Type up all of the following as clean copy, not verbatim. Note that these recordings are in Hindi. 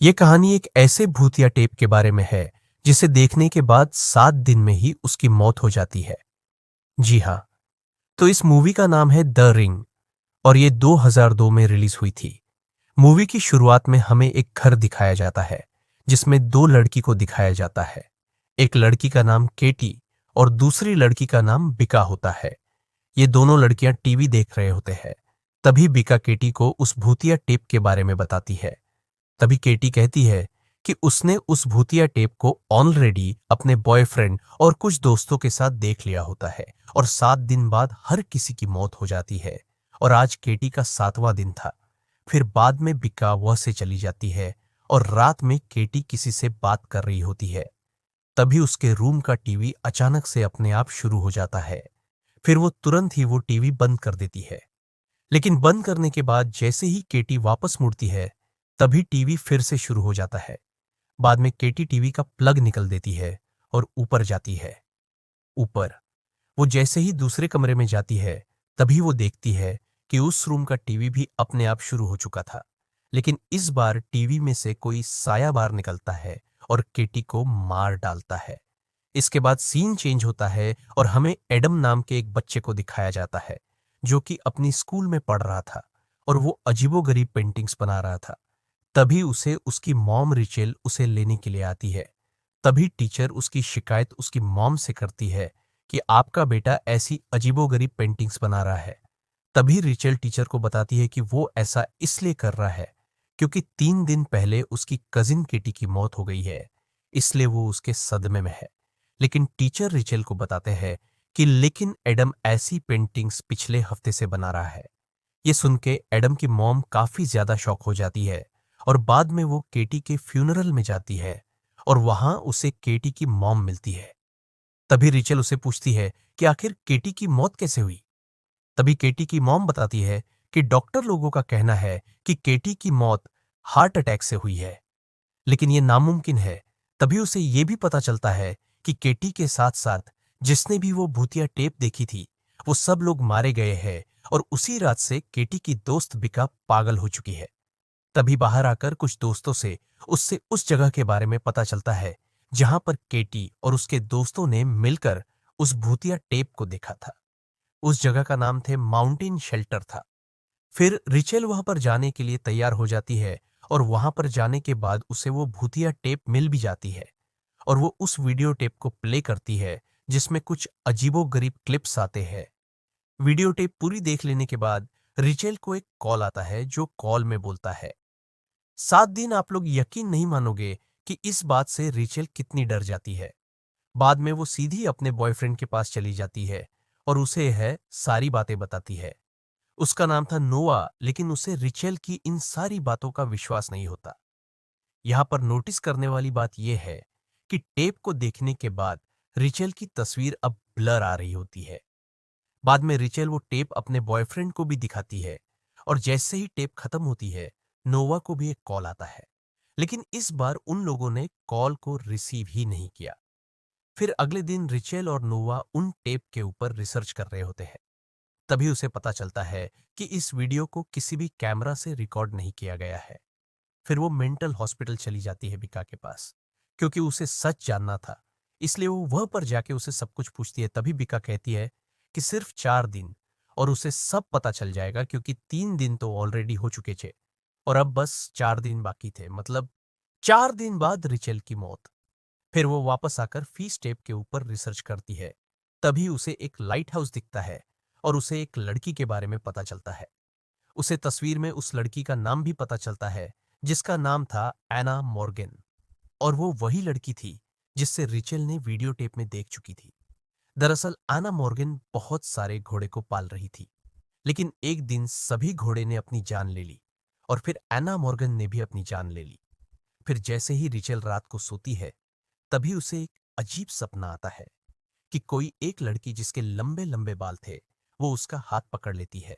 ये कहानी एक ऐसे भूतिया टेप के बारे में है जिसे देखने के बाद 7 दिन में ही उसकी मौत हो जाती है। जी हाँ, तो इस मूवी का नाम है द रिंग और ये 2002 में रिलीज हुई थी। मूवी की शुरुआत में हमें एक घर दिखाया जाता है जिसमें दो लड़की को दिखाया जाता है। एक लड़की का नाम केटी और दूसरी लड़की का नाम बिका होता है। ये दोनों लड़कियां टीवी देख रहे होते हैं। तभी बिका केटी को उस भूतिया टेप के बारे में बताती है। तभी केटी कहती है कि उसने उस भूतिया टेप को ऑलरेडी अपने बॉयफ्रेंड और कुछ दोस्तों के साथ देख लिया होता है और 7 दिन बाद हर किसी की मौत हो जाती है। और आज केटी का 7वां दिन था। फिर बाद में बिका वह से चली जाती है और रात में केटी किसी से बात कर रही होती है। तभी उसके रूम का टीवी अचानक से अपने आप शुरू हो जाता है। फिर वो तुरंत ही वो टीवी बंद कर देती है। लेकिन बंद करने के बाद जैसे ही केटी वापस मुड़ती है, तभी टीवी फिर से शुरू हो जाता है। बाद में केटी टीवी का प्लग निकल देती है और ऊपर जाती है। ऊपर वो जैसे ही दूसरे कमरे में जाती है, तभी वो देखती है कि उस रूम का टीवी भी अपने आप शुरू हो चुका था। लेकिन इस बार टीवी में से कोई साया बाहर निकलता है और केटी को मार डालता है। इसके बाद सीन चेंज होता है और हमें एडम नाम के एक बच्चे को दिखाया जाता है जो कि अपनी स्कूल में पढ़ रहा था और वो अजीबोगरीब पेंटिंग्स बना रहा था। तभी उसे उसकी मॉम रिचेल उसे लेने के लिए आती है। तभी टीचर उसकी शिकायत उसकी मॉम से करती है कि आपका बेटा ऐसी अजीबोगरीब पेंटिंग्स बना रहा है। तभी रिचेल टीचर को बताती है कि वो ऐसा इसलिए कर रहा है क्योंकि 3 दिन पहले उसकी कजिन किटी की मौत हो गई है, इसलिए वो उसके सदमे में है। लेकिन टीचर रिचेल को बताते हैं कि लेकिन एडम ऐसी पेंटिंग्स पिछले हफ्ते से बना रहा है। ये सुन के एडम की मॉम काफी ज्यादा शॉक हो जाती है और बाद में वो केटी के फ्यूनरल में जाती है और वहां उसे केटी की मॉम मिलती है। तभी रिचेल उसे पूछती है कि आखिर केटी की मौत कैसे हुई। तभी केटी की मॉम बताती है कि डॉक्टर लोगों का कहना है कि केटी की मौत हार्ट अटैक से हुई है, लेकिन ये नामुमकिन है। तभी उसे ये भी पता चलता है कि केटी के साथ साथ जिसने भी वो भूतिया टेप देखी थी, वो सब लोग मारे गए हैं और उसी रात से केटी की दोस्त बिका पागल हो चुकी है। तभी बाहर आकर कुछ दोस्तों से उससे उस जगह के बारे में पता चलता है जहां पर केटी और उसके दोस्तों ने मिलकर उस भूतिया टेप को देखा था। उस जगह का नाम थे माउंटेन शेल्टर था। फिर रिचेल वहां पर जाने के लिए तैयार हो जाती है और वहां पर जाने के बाद उसे वो भूतिया टेप मिल भी जाती है और वो उस वीडियो टेप को प्ले करती है जिसमें कुछ अजीबोगरीब क्लिप्स आते हैं। वीडियो टेप पूरी देख लेने के बाद रिचेल को एक कॉल आता है जो कॉल में बोलता है 7 दिन। आप लोग यकीन नहीं मानोगे कि इस बात से रिचेल कितनी डर जाती है। बाद में वो सीधी अपने बॉयफ्रेंड के पास चली जाती है और उसे है सारी बातें बताती है। उसका नाम था नोआ, लेकिन उसे रिचेल की इन सारी बातों का विश्वास नहीं होता। यहाँ पर नोटिस करने वाली बात यह है कि टेप को देखने के बाद रिचेल की तस्वीर अब ब्लर आ रही होती है। बाद में रिचेल वो टेप अपने बॉयफ्रेंड को भी दिखाती है और जैसे ही टेप खत्म होती है, नोवा को भी एक कॉल आता है, लेकिन इस बार उन लोगों ने कॉल को रिसीव ही नहीं किया। फिर अगले दिन रिचेल और नोवा उन टेप के ऊपर रिसर्च कर रहे होते हैं। तभी उसे पता चलता है कि इस वीडियो को किसी भी कैमरा से रिकॉर्ड नहीं किया गया है। फिर वो मेंटल हॉस्पिटल चली जाती है बिका के पास, क्योंकि उसे सच जानना था। इसलिए वो वह पर जाके उसे सब कुछ पूछती है। तभी बिका कहती है कि सिर्फ 4 दिन और उसे सब पता चल जाएगा, क्योंकि 3 दिन तो ऑलरेडी हो चुके थे और अब बस 4 दिन बाकी थे। मतलब 4 दिन बाद रिचेल की मौत। फिर वो वापस आकर फीस टेप के ऊपर रिसर्च करती है। तभी उसे एक लाइट हाउस दिखता है और उसे एक लड़की के बारे में पता चलता है। उसे तस्वीर में उस लड़की का नाम भी पता चलता है जिसका नाम था एना मॉर्गन, और वो वही लड़की थी जिससे रिचेल ने वीडियो टेप में देख चुकी थी। दरअसल एना मॉर्गन बहुत सारे घोड़े को पाल रही थी, लेकिन एक दिन सभी घोड़े ने अपनी जान ले ली और फिर एना मॉर्गन ने भी अपनी जान ले ली। फिर जैसे ही रिचेल रात को सोती है, तभी उसे एक अजीब सपना आता है कि कोई एक लड़की जिसके लंबे लंबे बाल थे, वो उसका हाथ पकड़ लेती है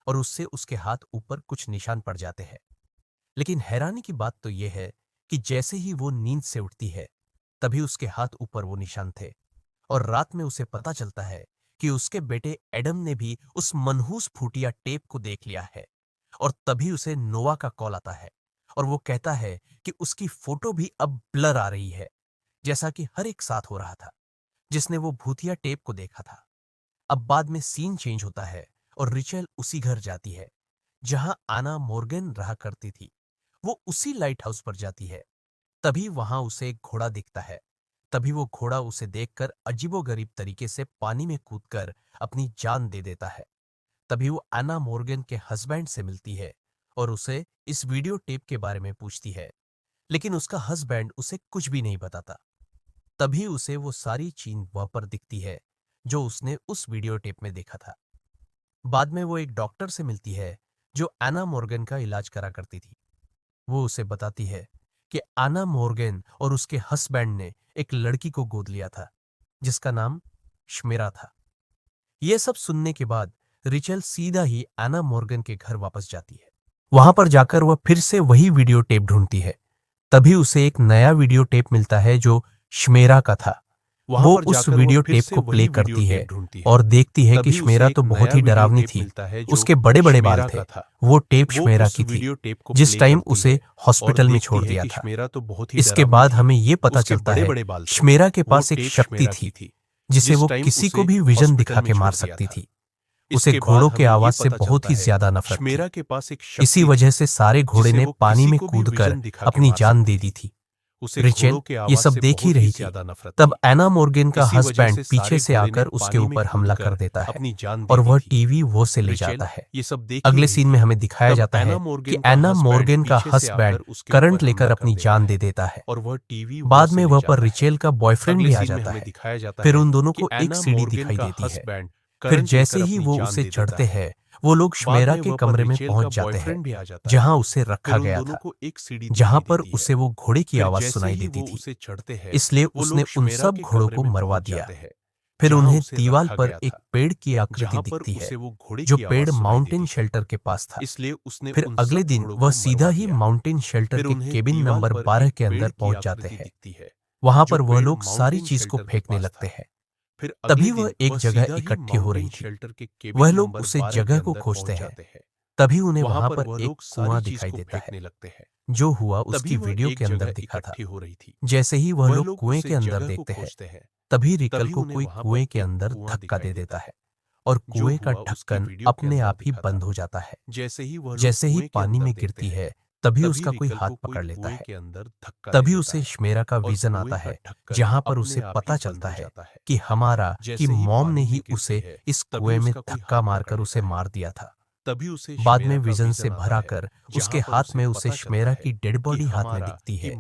और उससे उसके हाथ ऊपर कुछ निशान पड़ जाते हैं। लेकिन हैरानी की बात तो यह है कि जैसे ही वो नींद से उठती है, तभी उसके हाथ ऊपर वो निशान थे और रात में उसे पता चलता है कि उसके बेटे एडम ने भी उस मनहूस फूटिया टेप को देख लिया है। और तभी उसे नोवा का कॉल आता है और वो कहता है कि उसकी फोटो भी अब ब्लर आ रही है, जैसा कि हर एक साथ हो रहा था जिसने वो भूतिया टेप को देखा था। अब बाद में सीन चेंज होता है और रिचेल उसी घर जाती है जहां आना मोर्गन रहा करती थी। वो उसी लाइट हाउस पर जाती है। तभी वहां उसे एक घोड़ा दिखता है। तभी वो घोड़ा उसे देखकर अजीबोगरीब तरीके से पानी में कूदकर अपनी जान दे देता है। तभी वो एना मोर्गन के हस्बैंड से मिलती है और उसे इस वीडियो टेप के बारे में पूछती है, लेकिन उसका हस्बैंड उसे कुछ भी नहीं बताता। तभी उसे वो सारी चीज वहां पर दिखती है जो उसने उस वीडियो टेप में देखा था। बाद में वो एक डॉक्टर से मिलती है जो एना मोर्गन का इलाज करा करती थी। वो उसे बताती है कि एना मोर्गन और उसके हस्बैंड ने एक लड़की को गोद लिया था जिसका नाम श्मेरा था। ये सब सुनने के बाद रिचल सीधा ही एना मोर्गन के घर वापस जाती है। वहां पर जाकर वह फिर से वही वीडियो टेप ढूंढती है। तभी उसे एक नया वीडियो टेप मिलता है जो श्मेरा का था। वो उस वीडियो टेप को प्ले करती है और देखती है कि श्मेरा तो बहुत ही डरावनी थी। उसके बड़े बड़े बाल थे। वो टेप श्मेरा की थी जिस टाइम उसे हॉस्पिटल में छोड़ दिया था। इसके बाद हमें ये पता चलता है श्मेरा के पास एक शक्ति थी जिसे वो किसी को भी विजन दिखा के मार सकती थी। उसे घोड़ों के आवाज से बहुत ही ज्यादा नफरत थी। इसी वजह से सारे घोड़े ने पानी में कूदकर अपनी जान दे दी थी। रिचेल ये सब देख ही रही थी। तब एना मोर्गन का हस्बैंड पीछे से आकर उसके ऊपर हमला कर देता है और वह टीवी वो से ले जाता है। अगले सीन में हमें दिखाया जाता है कि एना मोर्गन का हस्बैंड करंट लेकर अपनी जान दे देता है। बाद में वह पर रिचेल का बॉयफ्रेंड भी आ जाता है। फिर उन दोनों को एक सीढ़ी दिखाई देती है। फिर जैसे ही वो उसे चढ़ते हैं, वो लोग श्मेरा के कमरे में पहुंच जाते हैं जहां उसे रखा गया था, जहां पर उसे वो घोड़े की आवाज सुनाई देती थी। इसलिए उसने उन सब घोड़ों को मरवा दिया। फिर उन्हें दीवार पर एक पेड़ की आकृति दिखती है जो पेड़ माउंटेन शेल्टर के पास था। फिर अगले दिन वह सीधा ही माउंटेन शेल्टर के केबिन नंबर 12 के अंदर पहुंच जाते हैं। वहां पर वह लोग सारी चीज को फेंकने लगते हैं। तभी वह एक जगह इकट्ठी हो रही थी। वह लोग उसे जगह को खोजते हैं। तभी उन्हें वहां पर एक कुआं दिखाई देता है। जो हुआ उसकी वीडियो के अंदर दिखा था। जैसे ही वह लोग कुएं के अंदर देखते हैं, तभी रिकल को कोई कुएं के अंदर धक्का दे देता है और कुएं का ढक्कन अपने आप ही बंद हो जाता है। जैसे ही पानी में गिरती है, तभी उसका कोई हाथ पकड़ लेता है। तभी उसे श्मेरा का विजन आता है जहां पर उसे पता चलता है कि हमारा कि मॉम ने ही उसे इस कुएं में धक्का मारकर उसे मार दिया था। बाद में विजन से भरा कर उसके हाथ में उसे श्मेरा की डेड बॉडी हाथ में दिखती है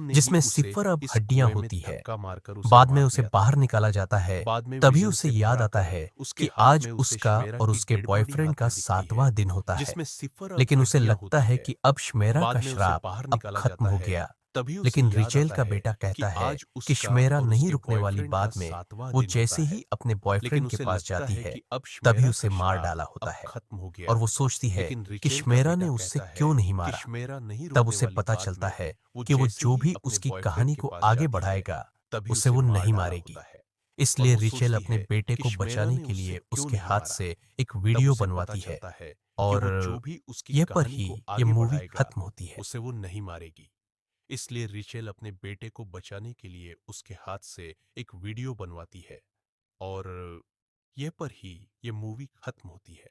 जिसमें सिर्फ अब हड्डियां होती है। बाद में उसे बाहर निकाला जाता है। तभी उसे याद आता है कि आज उसका और उसके बॉयफ्रेंड का 7वां दिन होता है। लेकिन उसे लगता है कि अब श्मेरा का श्राप अब खत्म हो गया। लेकिन रिचेल का बेटा कहता है कि श्मेरा नहीं रुकने वाली। बाद में वो जैसे ही अपने बॉयफ्रेंड के पास जाती है, तभी उसे मार डाला होता है और वो सोचती है कि श्मेरा ने उससे क्यों नहीं मारा। तब उसे पता चलता है कि वो जो भी उसकी कहानी को आगे बढ़ाएगा उसे वो नहीं मारेगी। इसलिए रिचेल अपने बेटे को बचाने के लिए उसके हाथ से एक वीडियो बनवाती है और ये पर ही ये मूवी खत्म होती है। उसे वो नहीं मारेगी। इसलिए रिचेल अपने बेटे को बचाने के लिए उसके हाथ से एक वीडियो बनवाती है और ये पर ही ये मूवी खत्म होती है।